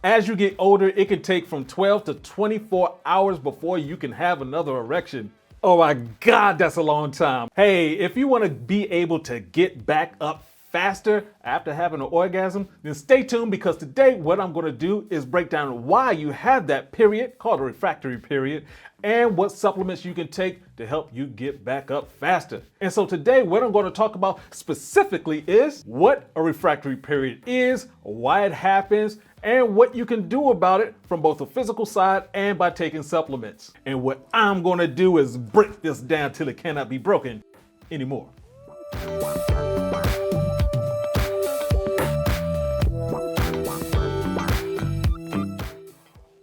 As you get older, it can take from 12 to 24 hours before you can have another erection. Oh my God, that's a long time. Hey, if you want to be able to get back up faster after having an orgasm, then stay tuned, because today what I'm going to do is break down why you have that period, called a refractory period, and what supplements you can take to help you get back up faster. And so today what I'm going to talk about specifically is what a refractory period is, why it happens, and what you can do about it from both the physical side and by taking supplements. And what I'm going to do is break this down till it cannot be broken anymore.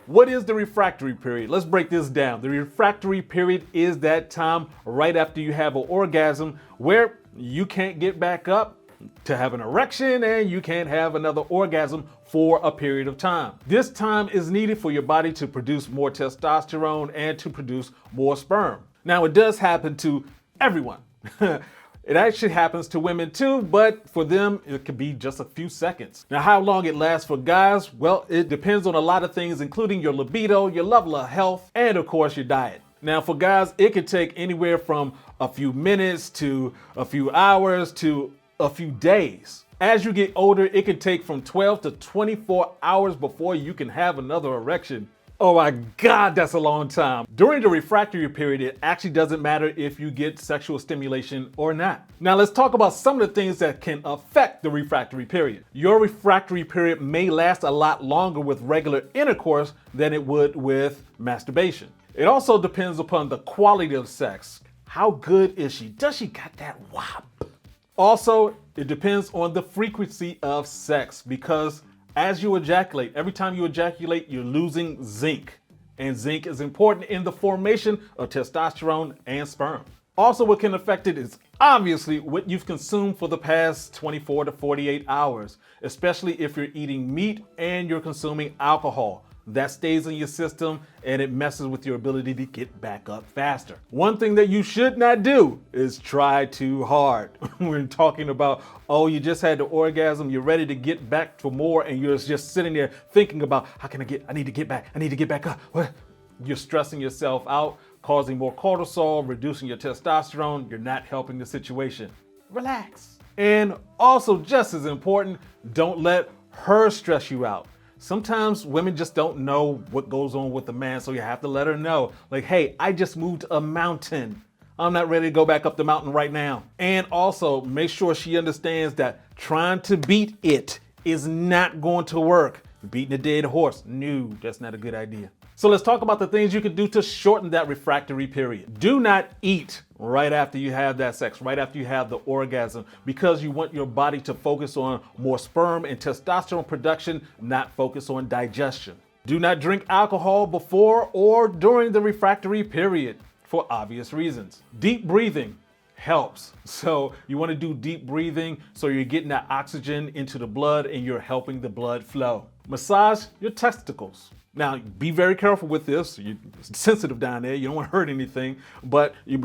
What is the refractory period? Let's break this down. The refractory period is that time right after you have an orgasm where you can't get back up to have an erection and you can't have another orgasm for a period of time. This time is needed for your body to produce more testosterone and to produce more sperm. Now, it does happen to everyone. It actually happens to women too, but for them, it could be just a few seconds. Now, how long it lasts for guys? Well, it depends on a lot of things, including your libido, your level of health, and of course, your diet. Now, for guys, it could take anywhere from a few minutes to a few hours to a few days. As you get older, it can take from 12 to 24 hours before you can have another erection. Oh my God, that's a long time. During the refractory period, it actually doesn't matter if you get sexual stimulation or not. Now let's talk about some of the things that can affect the refractory period. Your refractory period may last a lot longer with regular intercourse than it would with masturbation. It also depends upon the quality of sex. How good is she? Does she got that wop? Also, it depends on the frequency of sex, because as you ejaculate, every time you ejaculate, you're losing zinc. And zinc is important in the formation of testosterone and sperm. Also, what can affect it is obviously what you've consumed for the past 24 to 48 hours, especially if you're eating meat and you're consuming alcohol. That stays in your system and it messes with your ability to get back up faster. One thing that you should not do is try too hard. We're talking about, oh, you just had the orgasm, you're ready to get back for more, and you're just sitting there thinking about, I need to get back up. What? You're stressing yourself out, causing more cortisol, reducing your testosterone. You're not helping the situation. Relax. And also, just as important, don't let her stress you out. Sometimes women just don't know what goes on with a man, so you have to let her know, like, hey, I just moved a mountain. I'm not ready to go back up the mountain right now. And also make sure she understands that trying to beat it is not going to work. Beating a dead horse, no, that's not a good idea. So let's talk about the things you can do to shorten that refractory period. Do not eat right after you have that sex, right after you have the orgasm, because you want your body to focus on more sperm and testosterone production, not focus on digestion. Do not drink alcohol before or during the refractory period for obvious reasons. Deep breathing helps. So you want to do deep breathing so you're getting that oxygen into the blood and you're helping the blood flow. Massage your testicles. Now, be very careful with this. You're sensitive down there. You don't want to hurt anything, but you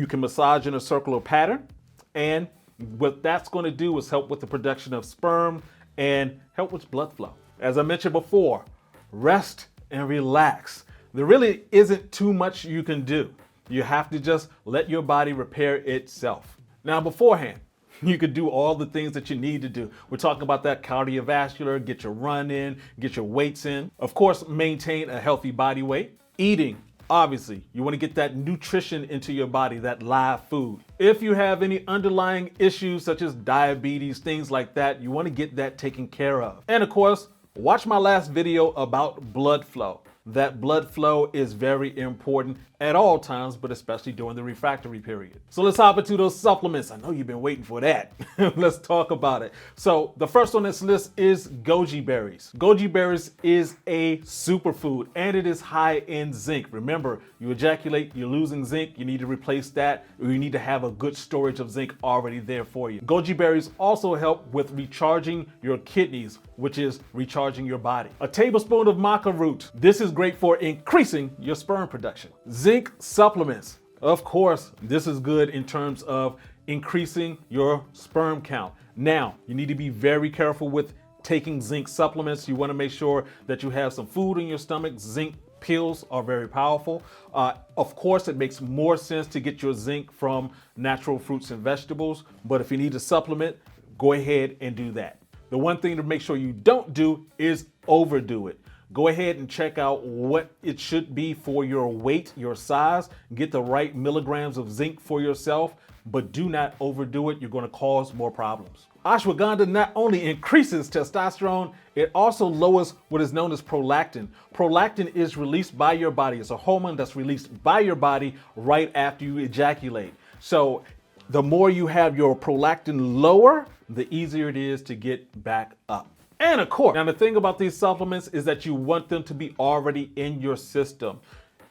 can massage in a circular pattern. And what that's going to do is help with the production of sperm and help with blood flow. As I mentioned before, rest and relax. There really isn't too much you can do. You have to just let your body repair itself. Now, beforehand, you could do all the things that you need to do. We're talking about that cardiovascular, get your run in, get your weights in. Of course, maintain a healthy body weight. Eating, obviously, you want to get that nutrition into your body, that live food. If you have any underlying issues such as diabetes, things like that, you want to get that taken care of. And of course, watch my last video about blood flow. That blood flow is very important at all times, but especially during the refractory period. So let's hop into those supplements. I know you've been waiting for that. Let's talk about it. So the first on this list is goji berries. Goji berries is a superfood and it is high in zinc. Remember, you ejaculate, you're losing zinc, you need to replace that, or you need to have a good storage of zinc already there for you. Goji berries also help with recharging your kidneys, which is recharging your body. A tablespoon of maca root. This is great for increasing your sperm production. Zinc supplements. Of course, this is good in terms of increasing your sperm count. Now, you need to be very careful with taking zinc supplements. You want to make sure that you have some food in your stomach. Zinc pills are very powerful. Of course, it makes more sense to get your zinc from natural fruits and vegetables, but if you need a supplement, go ahead and do that. The one thing to make sure you don't do is overdo it. Go ahead and check out what it should be for your weight, your size, get the right milligrams of zinc for yourself, but do not overdo it. You're going to cause more problems. Ashwagandha not only increases testosterone, it also lowers what is known as prolactin. Prolactin is released by your body. It's a hormone that's released by your body right after you ejaculate. So the more you have your prolactin lower, the easier it is to get back up. And of course, now the thing about these supplements is that you want them to be already in your system.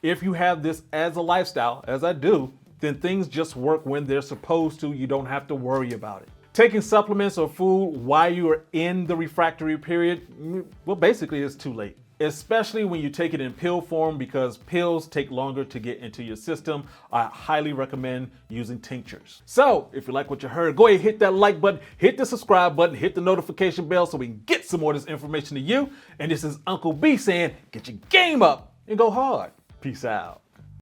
If you have this as a lifestyle, as I do, then things just work when they're supposed to. You don't have to worry about it. Taking supplements or food while you are in the refractory period, well, basically it's too late. Especially when you take it in pill form, because pills take longer to get into your system. I highly recommend using tinctures. So if you like what you heard, go ahead, hit that like button, hit the subscribe button, hit the notification bell so we can get some more of this information to you. And this is Uncle B saying, get your game up and go hard. Peace out.